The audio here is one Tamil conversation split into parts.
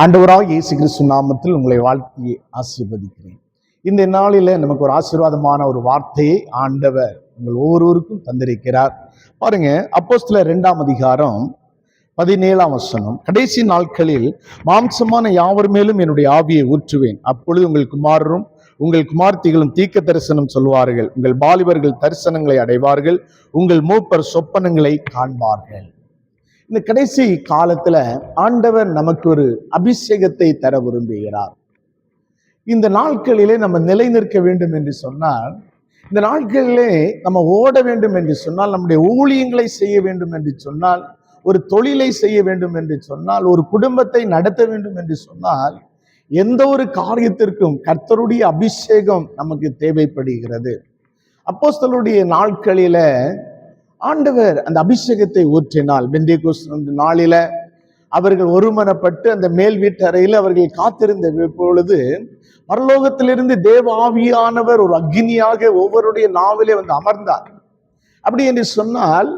ஆண்டவராகிய இயேசு கிறிஸ்து நாமத்தில் உங்களை வாழ்த்தி ஆசீர்வதிக்கிறேன். இந்த நாளில் நமக்கு ஒரு ஆசீர்வாதமான ஒரு வார்த்தையை ஆண்டவர் உங்கள் ஒவ்வொருவருக்கும் தந்திருக்கிறார். பாருங்க, அப்போஸ்தலர் 2ஆம் அதிகாரம் 17ஆம் வசனம். கடைசி நாட்களில் மாம்சமான யாவர் மேலும் என்னுடைய ஆவியை ஊற்றுவேன். அப்பொழுது உங்கள் குமாரரும் உங்கள் குமார்த்திகளும் தீர்க்க தரிசனம் சொல்வார்கள். உங்கள் வாலிபர்கள் தரிசனங்களை அடைவார்கள். உங்கள் மூப்பர் சொப்பனங்களை காண்பார்கள். இந்த கடைசி காலத்துல ஆண்டவர் நமக்கு ஒரு அபிஷேகத்தை தர விரும்புகிறார். இந்த நாட்களிலே நம்ம நிலை நிற்க வேண்டும் என்று சொன்னால், இந்த நாட்களிலே நம்ம ஓட வேண்டும் என்று சொன்னால், நம்முடைய ஊழியங்களை செய்ய வேண்டும் என்று சொன்னால், ஒரு தொழிலை செய்ய வேண்டும் என்று சொன்னால், ஒரு குடும்பத்தை நடத்த வேண்டும் என்று சொன்னால், எந்த ஒரு காரியத்திற்கும் கர்த்தருடைய அபிஷேகம் நமக்கு தேவைப்படுகிறது. அப்போஸ்தலருடைய நாட்களில ஆண்டவர் அந்த அபிஷேகத்தை ஊற்றினால், பெந்தேகோஸ்து நாளில அவர்கள் ஒருமனப்பட்டு அந்த மேல் வீட்டறையில் அவர்கள் காத்திருந்த பொழுது பரலோகத்திலிருந்து தேவ ஆவியானவர் ஒரு அக்னியாக ஒவ்வொருடைய நாவிலே வந்து அமர்ந்தார். அப்படி என்று சொன்னால்,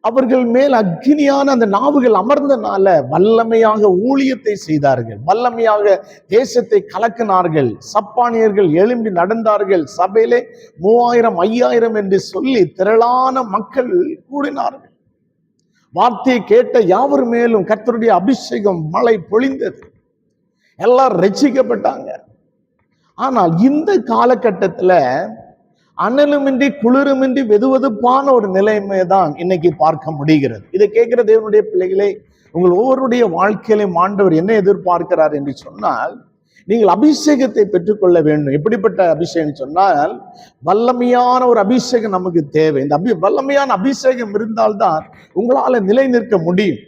அவர்கள் மேல் அக்னியான அந்த நாவுகள் அமர்ந்தனால வல்லமையாக ஊழியத்தை செய்தார்கள், வல்லமையாக தேசத்தை கலக்கினார்கள். சப்பானியர்கள் எழும்பி நடந்தார்கள். சபையிலே 3000 5000 என்று சொல்லி திரளான மக்கள் கூடினார்கள். வார்த்தையை கேட்ட யாவர் மேலும் கர்த்தருடைய அபிஷேகம் மழை பொழிந்தது. எல்லாரும் ரட்சிக்கப்பட்டாங்க. ஆனால் இந்த காலகட்டத்துல அனலுமின்றி குளிருமின்றி வெதுவெதுப்பான ஒரு நிலைமை தான் இன்னைக்கு பார்க்க முடிகிறது. இதை கேட்கிற தேவனுடைய பிள்ளைகளே, உங்கள் ஒவ்வொருடைய வாழ்க்கையிலும் ஆண்டவர் என்ன எதிர்பார்க்கிறார் என்று சொன்னால், நீங்கள் அபிஷேகத்தை பெற்றுக்கொள்ள வேண்டும். எப்படிப்பட்ட அபிஷேகம் சொன்னால், வல்லமையான ஒரு அபிஷேகம் நமக்கு தேவை. இந்த வல்லமையான அபிஷேகம் இருந்தால்தான் உங்களால நிலை நிற்க முடியும்.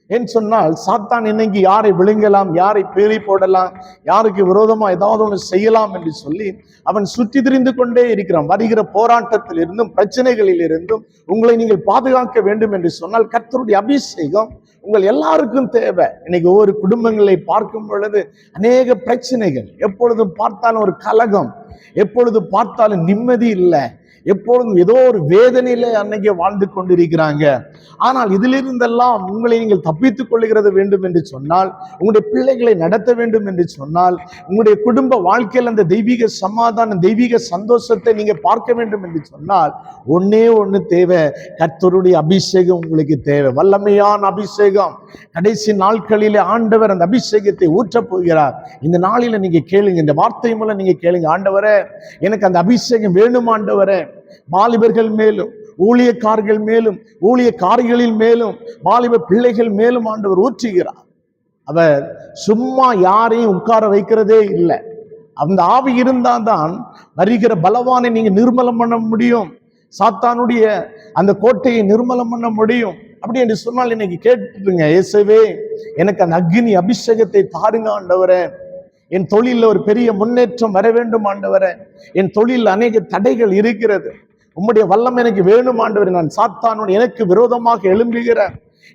ஏன்னு சொன்னால், சாத்தான் இன்னைக்கு யாரை விழுங்கலாம், யாரை பீறி போடலாம், யாருக்கு விரோதமா ஏதாவது ஒன்று செய்யலாம் என்று சொல்லி அவன் சுற்றி திரிந்து கொண்டே இருக்கிறான். வருகிற போராட்டத்தில் இருந்தும் பிரச்சனைகளில் இருந்தும் உங்களை நீங்கள் பாதுகாக்க வேண்டும் என்று சொன்னால் கர்த்தருடைய அபிஷேகம் உங்கள் எல்லாருக்கும் தேவை. இன்னைக்கு ஒவ்வொரு குடும்பங்களை பார்க்கும் பொழுது அநேக பிரச்சனைகள், எப்பொழுதும் பார்த்தாலும் ஒரு கலகம், எப்பொழுது பார்த்தாலும் நிம்மதி இல்லை, எப்பொழுதும் ஏதோ ஒரு வேதனையில அன்னைக்கு வாழ்ந்து கொண்டிருக்கிறாங்க. ஆனால் இதிலிருந்தெல்லாம் உங்களை நீங்கள் தப்பித்துக் கொள்ளுகிறது வேண்டும் என்று சொன்னால், உங்களுடைய பிள்ளைகளை நடத்த வேண்டும் என்று சொன்னால், உங்களுடைய குடும்ப வாழ்க்கையில் அந்த தெய்வீக சமாதானம், தெய்வீக சந்தோஷத்தை நீங்க பார்க்க வேண்டும் என்று சொன்னால், ஒன்னே ஒண்ணு தேவை, கர்த்தருடைய அபிஷேகம் உங்களுக்கு தேவை, வல்லமையான அபிஷேகம். கடைசி நாட்களிலே ஆண்டவர் அந்த அபிஷேகத்தை ஊற்றப் போகிறார். இந்த நாளில நீங்க கேளுங்க, இந்த வார்த்தை மூலம் நீங்க கேளுங்க, ஆண்டவரே எனக்கு அந்த அபிஷேகம் வேணும் ஆண்டவரே. வாலிபர்கள் மேலும், ஊழியக்காரர்கள் மேலும், ஊழியக்காரிகளில் மேலும், வாலிப பிள்ளைகள் மேலும் ஆண்டவர் ஊற்றுகிறார். அவர் சும்மா யாரையும் உட்கார வைக்கிறதே இல்லை. அந்த ஆவி இருந்தால்தான் வருகிற பலவானை நீங்க நிர்மலம் பண்ண முடியும், சாத்தானுடைய அந்த கோட்டையை நிர்மலம் பண்ண முடியும். அப்படி என்று சொன்னால் இன்னைக்கு கேட்டுருங்க, இயேசுவே எனக்கு அந்த அக்னி அபிஷேகத்தை தாருங்க ஆண்டவரே. என் தொழிலில் ஒரு பெரிய முன்னேற்றம் வர வேண்டும் ஆண்டவரே. என் தொழில் அநேக தடைகள் இருக்கிறது, உம்முடைய வல்லம் எனக்கு வேணும் ஆண்டவரே. நான் சாத்தானுடைய எனக்கு விரோதமாக எழும்புகிற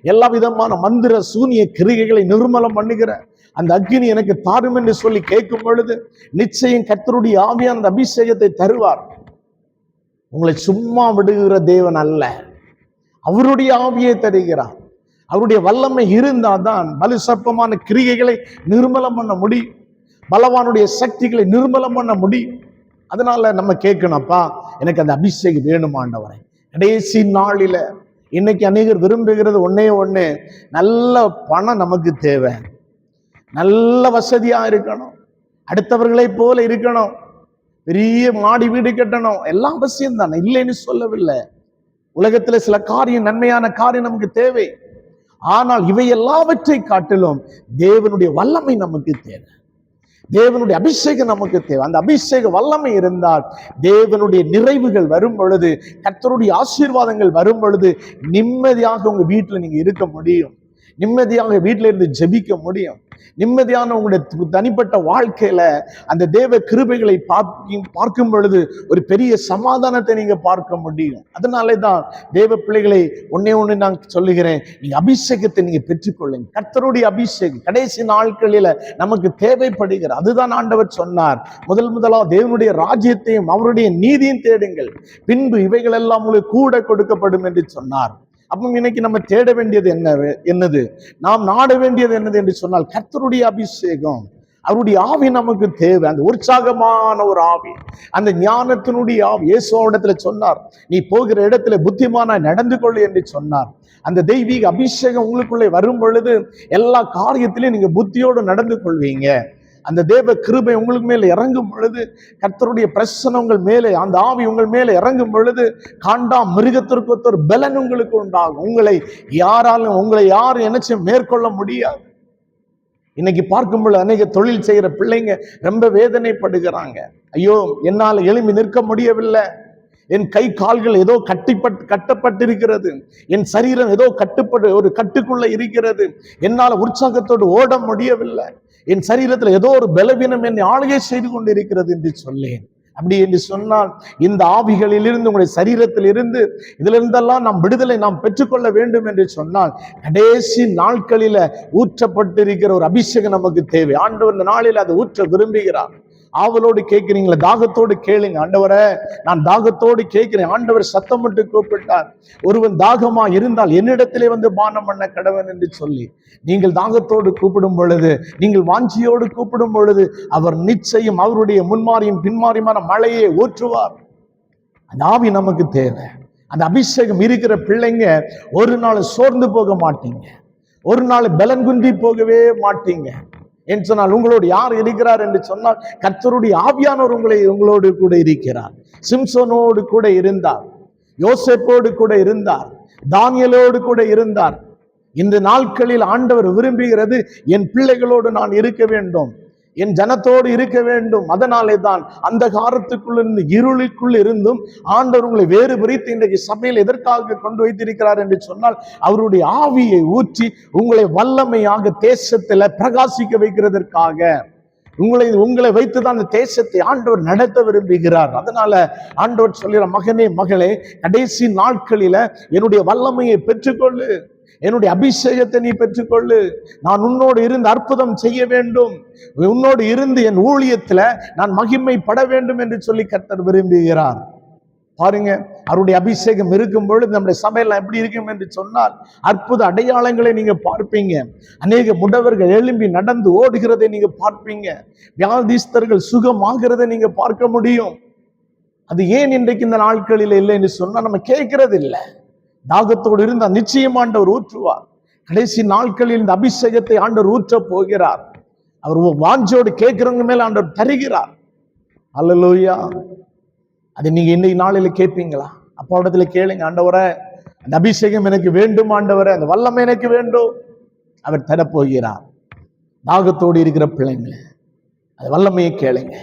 எல்லா விதமான மந்திர சூனிய கிரிகைகளை நிர்மலம் பண்ணுகிற அந்த அக்னி எனக்கு தாரும் என்று சொல்லி கேட்கும் பொழுது நிச்சயம் கர்த்தருடைய ஆவியான அந்த அபிஷேகத்தை தருவார். உங்களை சும்மா விடுகிற தேவன் அல்ல, அவருடைய ஆவியை தருகிறார். அவருடைய வல்லமை இருந்தால்தான் வலுசற்பமான கிரிகைகளை நிர்மலம் பண்ண முடியும், பலவானுடைய சக்திகளை நிர்மலம் பண்ண முடியும். அதனால நம்ம கேட்கணும்ப்பா, எனக்கு அந்த அபிஷேகம் வேணும் ஆண்டவரே. கடைசி நாளில இன்னைக்கு அநேகர் விரும்புகிறது ஒன்னே ஒண்ணு, நல்ல பணம் நமக்கு தேவை, நல்ல வசதியா இருக்கணும், அடுத்தவர்களை போல இருக்கணும், பெரிய மாடி வீடு கட்டணும், எல்லாம் அவசியம் தானே, இல்லைன்னு சொல்லவில்லை. உலகத்துல சில காரியம், நன்மையான காரியம் நமக்கு தேவை. ஆனால் இவை எல்லாவற்றை காட்டிலும் தேவனுடைய வல்லமை நமக்கு தேவை, தேவனுடைய அபிஷேகம் நமக்கு தேவை. அந்த அபிஷேக வல்லமை இருந்தால் தேவனுடைய நிறைவுகள் வரும் பொழுது, கர்த்தருடைய ஆசீர்வாதங்கள் வரும் பொழுது நிம்மதியாக உங்க வீட்டுல நீங்க இருக்க முடியும், நிம்மதியாக வீட்டில இருந்து ஜெபிக்க முடியும், நிம்மதியான உங்களுடைய தனிப்பட்ட வாழ்க்கையில அந்த தேவ கிருபைகளை பார்க்கும் பொழுது ஒரு பெரிய சமாதானத்தை நீங்க பார்க்க முடியும். அதனாலே தான் தேவ பிள்ளைகளை ஒன்னே ஒண்ணு நான் சொல்லுகிறேன், நீங்க அபிஷேகத்தை நீங்க பெற்றுக்கொள்ளுங்க. கர்த்தருடைய அபிஷேகம் கடைசி நாட்களில நமக்கு தேவைப்படுகிற, அதுதான் ஆண்டவர் சொன்னார், முதலாவது தேவனுடைய ராஜ்யத்தையும் அவருடைய நீதியும் தேடுங்கள், பின்பு இவைகள் எல்லாம் உங்களுக்கு கூட கொடுக்கப்படும் என்று சொன்னார். அப்போ இன்னைக்கு நம்ம தேட வேண்டியது என்னது, நாம் நாட வேண்டியது என்னது என்று சொன்னால் கர்த்தருடைய அபிஷேகம். அவருடைய ஆவி நமக்கு தேவை. அந்த உற்சாகமான ஒரு ஆவி, அந்த ஞானத்தினுடைய ஆவி. இயேசுவிடத்துல சொன்னார், நீ போகிற இடத்துல புத்திமானா நடந்து கொள்ளு என்று சொன்னார். அந்த தெய்வீக அபிஷேகம் உங்களுக்குள்ளே வரும் பொழுது எல்லா காரியத்திலையும் நீங்க புத்தியோடு நடந்து கொள்வீங்க. அந்த தேவ கிருபை உங்களுக்கு மேல இறங்கும் பொழுது, கர்த்தருடைய பிரசன்னம் உங்கள் மேலே, அந்த ஆவி உங்கள் மேலே இறங்கும் பொழுது, காண்டா மிருகத்திற்கு ஒரு பலன் உங்களுக்கு உண்டாகும். உங்களை யாரும் என்ன மேற்கொள்ள முடியாது. இன்னைக்கு பார்க்கும் பொழுது அநேக தொழில் செய்கிற பிள்ளைங்க ரொம்ப வேதனைப்படுகிறாங்க. ஐயோ, என்னால் எழும்பி நிற்க முடியவில்லை, என் கை கால்கள் ஏதோ கட்டப்பட்டிருக்கிறது, என் சரீரம் ஏதோ ஒரு கட்டுக்குள்ள இருக்கிறது, என்னால் உற்சாகத்தோடு ஓட முடியவில்லை, என் சரீரத்தில் ஏதோ ஒரு பலவீனம் என்னை ஆளுகை செய்து கொண்டிருக்கிறது என்று சொல்லேன். அப்படி என்று சொன்னால் இந்த ஆவிகளில் இருந்து, உங்களுடைய சரீரத்தில் இருந்து, இதுல இருந்தெல்லாம் நாம் விடுதலை நாம் பெற்றுக்கொள்ள வேண்டும் என்று சொன்னால் கடைசி நாட்களில ஊற்றப்பட்டிருக்கிற ஒரு அபிஷேகம் நமக்கு தேவை. ஆண்டவர் இந்த நாளில் அதை ஊற்ற விரும்புகிறார். ஆவலோடு கேட்கிறீங்களா? தாகத்தோடு கேளுங்க. ஆண்டவரே, நான் தாகத்தோடு கேட்கிறேன். ஆண்டவர் சத்தமிட்டு கூப்பிட்டார், ஒருவன் தாகமா இருந்தால் என்னிடத்திலே வந்து பானம் பண்ண கடவன் என்று சொல்லி. நீங்கள் தாகத்தோடு கூப்பிடும் பொழுது, நீங்கள் வாஞ்சியோடு கூப்பிடும் பொழுது, அவர் நிச்சயம் அவருடைய முன்மாரியும் பின்மாரியுமான மழையை ஊற்றுவார். அந்த ஆவி நமக்கு தேவை. அந்த அபிஷேகம் இருக்கிற பிள்ளைங்க ஒரு நாள் சோர்ந்து போக மாட்டீங்க, ஒரு நாள் பலன் குன்றி போகவே மாட்டீங்க. என்று சொன்னால் உங்களோடு யார் இருக்கிறார் என்று சொன்னால் கர்த்தருடைய ஆவியானவர் உங்களோடு கூட இருக்கிறார். சிம்சோனோடு கூட இருந்தார், யோசேப்போடு கூட இருந்தார், தானியேலோடு கூட இருந்தார். இந்த நாட்களில் ஆண்டவர் விரும்புகிறது, என் பிள்ளைகளோடு நான் இருக்க வேண்டும், என் ஜனத்தோடு இருக்க வேண்டும். அதனாலே தான் அந்த காலத்துக்குள்ள இருந்து, இருளுக்குள் இருந்தும் ஆண்டவர் உங்களை வேறு பிரித்து இன்றைக்கு சபையில் எதற்காக கொண்டு வைத்திருக்கிறார் என்று சொன்னால் அவருடைய ஆவியை ஊற்றி உங்களை வல்லமையாக தேசத்துல பிரகாசிக்க வைக்கிறதற்காக. உங்களை வைத்துதான் அந்த தேசத்தை ஆண்டவர் நடத்த விரும்புகிறார். அதனால ஆண்டவர் சொல்கிற, மகனே மகளே, கடைசி நாட்களில என்னுடைய வல்லமையை பெற்றுக்கொள்ளு, என்னுடைய அபிஷேகத்தை நீ பெற்றுக்கொள்ளு. நான் உன்னோடு இருந்து அற்புதம் செய்ய வேண்டும், உன்னோடு இருந்து என் ஊழியத்துல நான் மகிமைப்பட வேண்டும் என்று சொல்லி கர்த்தர் விரும்புகிறார். பாருங்க, அவருடைய அபிஷேகம் இருக்கும் பொழுது நம்முடைய சபையெல்லாம் எப்படி இருக்கும் என்று சொன்னால் அற்புத அடையாளங்களை நீங்க பார்ப்பீங்க. அநேக முடவர்கள் எழும்பி நடந்து ஓடுகிறதை நீங்க பார்ப்பீங்க. வியாதிஸ்தர்கள் சுகமாகிறதை நீங்க பார்க்க முடியும். அது ஏன் இன்றைக்கு இந்த நாட்களில் இல்லை என்று சொன்னா நம்ம கேட்கறது இல்லை. தாகத்தோடு இருந்தால் நிச்சயம் ஆண்டவர் ஊற்றுவார். கடைசி நாட்களில் இந்த அபிஷேகத்தை ஆண்டவர் ஊற்ற போகிறார். அவர் வாஞ்சோடு கேட்கிறவங்க மேல ஆண்டவர் தருகிறார். அல்லேலூயா. அதை நீங்க இன்னைக்கு நாளில் கேட்பீங்களா? அப்பா இடத்துல கேளுங்க, ஆண்டவரே அந்த அபிஷேகம் எனக்கு வேண்டும், ஆண்டவரே அந்த வல்லமை எனக்கு வேண்டும். அவர் தரப்போகிறார். தாகத்தோடு இருக்கிற பிள்ளைங்க அந்த வல்லமையை கேளுங்க,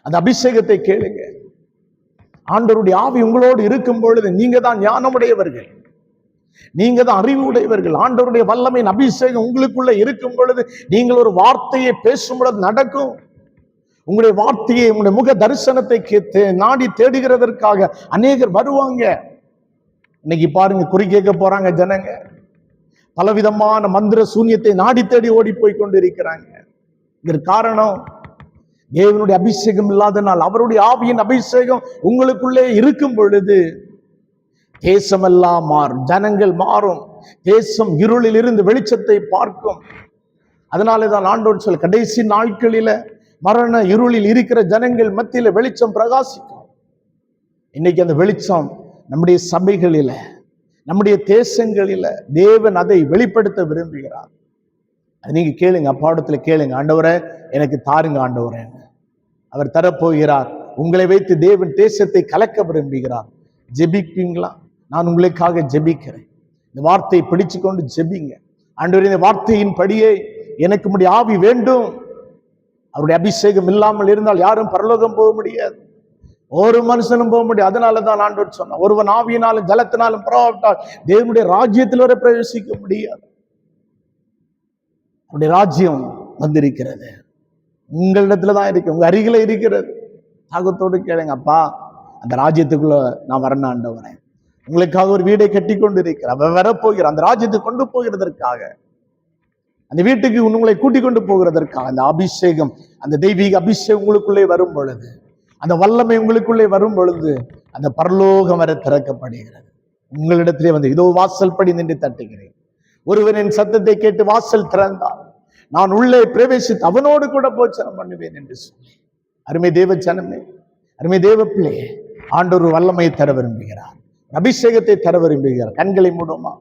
அந்த அபிஷேகத்தை கேளுங்க. ஆண்டவருடைய ஆவி உங்களோடு இருக்கும் பொழுது நீங்க தான் ஞானமுடையவர்கள், நீங்க தான் அறிவு உடையவர்கள். ஆண்டவருடைய வல்லமையின் அபிஷேகம் உங்களுக்குள்ள இருக்கும் பொழுது நீங்கள் ஒரு வார்த்தையை பேசும் பொழுது நடக்கும். உங்களுடைய வார்த்தையை, உங்களுடைய முக தரிசனத்தை நாடி தேடுகிறதற்காக அநேகர் வருவாங்க. இன்னைக்கு பாருங்க, குறி கேட்க போறாங்க ஜனங்க, பலவிதமான மந்திர சூன்யத்தை நாடி தேடி ஓடி போய் கொண்டிருக்கிறாங்க. இதற்கு காரணம் தேவனுடைய அபிஷேகம் இல்லாதனால். அவருடைய ஆவியின் அபிஷேகம் உங்களுக்குள்ளே இருக்கும் பொழுது தேசமெல்லாம் மாறும், ஜனங்கள் மாறும், தேசம் இருளில் இருந்து வெளிச்சத்தை பார்க்கும். அதனாலே தான் ஆண்டவர் சொல்ல, கடைசி நாட்களில மரண இருளில் இருக்கிற ஜனங்கள் மத்தியில வெளிச்சம் பிரகாசிக்கும். இன்னைக்கு அந்த வெளிச்சம் நம்முடைய சபைகளில, நம்முடைய தேசங்களில தேவன் அதை வெளிப்படுத்த விரும்புகிறார். அது நீங்க கேளுங்க, அப்பாடத்துல கேளுங்க, ஆண்டவரே எனக்கு தாருங்க ஆண்டவரே. அவர் தரப்போகிறார். உங்களை வைத்து தேவன் தேசத்தை கலக்க விரும்புகிறார். ஜெபிப்பீங்களா? நான் உங்களுக்காக ஜெபிக்கிறேன். இந்த வார்த்தையை பிடிச்சு கொண்டு ஜெபிங்க. ஆண்டவரே, இந்த வார்த்தையின் படியே எனக்கு உம்முடைய ஆவி வேண்டும். அவருடைய அபிஷேகம் இல்லாமல் இருந்தால் யாரும் பரலோகம் போக முடியாது, ஒரு மனுஷனும் போக முடியாது. அதனாலதான் ஆண்டவர் சொன்னார், ஒருவன் ஆவியினாலும் ஜலத்தினாலும் புறப்பட்டால் தேவனுடைய ராஜ்யத்தில் வரை பிரவேசிக்க முடியாது. அவருடைய ராஜ்யம் வந்திருக்கிறது, உங்களிடத்துலதான் இருக்கு, உங்க அருகில இருக்கிறது. தாகத்தோடு கேளுங்க, அப்பா அந்த ராஜ்யத்துக்குள்ள நான் வரணும் ஆண்டவரே. உங்களுக்காக ஒரு வீடை கட்டி கொண்டு இருக்கிற, அவன் வரப்போகிற அந்த ராஜ்யத்தை கொண்டு போகிறதற்காக, அந்த வீட்டுக்கு உங்களை கூட்டிக் கொண்டு போகிறதற்காக அந்த அபிஷேகம், அந்த தெய்வீக அபிஷேகம் உங்களுக்குள்ளே வரும் பொழுது, அந்த வல்லமை உங்களுக்குள்ளே வரும் பொழுது அந்த பரலோகம் வரை திறக்கப்படுகிறது. உங்களிடத்திலே வந்து இதோ வாசல் படி நின்று தட்டுகிறேன். ஒருவன் என் சத்தத்தை கேட்டு வாசல் திறந்தால் நான் உள்ளே பிரவேசித்து அவனோடு கூட போச்சனம் பண்ணுவேன் என்று சொல்லி, அருமை தேவ ஜனமே, அருமை தேவ பிள்ளையே, ஆண்டவர் வல்லமையை தர விரும்புகிறார், அபிஷேகத்தை தர விரும்புகிறார். கண்களை மூடுமா,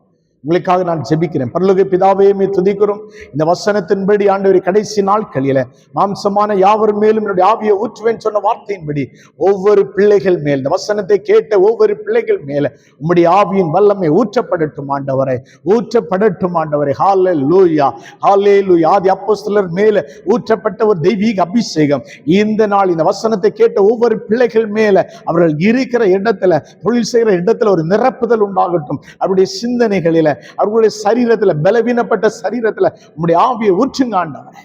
உங்களுக்காக நான் ஜெபிக்கிறேன். பரலோக பிதாவே, துதிக்கிறோம். இந்த வசனத்தின்படி ஆண்டவரே, கடைசி நாட்களில மாம்சமான யாவர் மேலும் என்னுடைய ஆவியை ஊற்றுவேன் சொன்ன வார்த்தையின்படி ஒவ்வொரு பிள்ளைகள் மேல், இந்த வசனத்தை கேட்ட ஒவ்வொரு பிள்ளைகள் மேல உம்முடைய ஆவியின் வல்லமை ஊற்றப்படட்டும் ஆண்டவரே, ஊற்றப்படட்டும் ஆண்டவரே. ஹல்லேலூயா, ஹல்லேலூயா. ஆதி அப்போஸ்தலர் மேல ஊற்றப்பட்ட ஒரு தெய்வீக அபிஷேகம் இந்த நாள் இந்த வசனத்தை கேட்ட ஒவ்வொரு பிள்ளைகள் மேல, அவர்கள் இருக்கிற இடத்துல, தொழில் செய்கிற இடத்துல ஒரு நிரப்புதல் உண்டாகட்டும். அவருடைய சிந்தனைகளில, அவர்களுடைய சரீரத்துல, பலவீனப்பட்ட சரீரத்துல உம்முடைய ஆவியை ஊற்றுங்க ஆண்டவரே.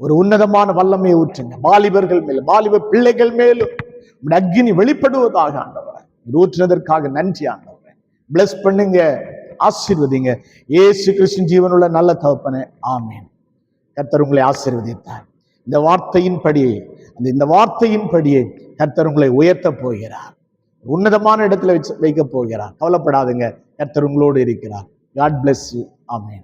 ஒரு உன்னதமான வல்லமையை ஊற்றுங்க வாலிபர்கள் மேலும், வாலிப பிள்ளைகள் மேலும் உம்முடைய அக்கினி வெளிப்படுவதாக ஆண்டவரே. ஊற்றுனதற்காக நன்றி ஆண்டவரே. பிளஸ் பண்ணுங்க, ஆசீர்வதிங்க. இயேசு கிறிஸ்து ஜீவனுள்ள நல்ல தகப்பனே, ஆமென். கர்த்தர் உங்களை ஆசீர்வதித்தார். இந்த வார்த்தையின்படியே, இந்த வார்த்தையின்படியே கர்த்தர் உங்களை உயர்த்த போகிறார், உன்னதமான இடத்துல வைக்க போகிறார். கவலைப்படாதுங்க, கர்த்தர் உங்களோடு இருக்கிறார். God bless you. Amen.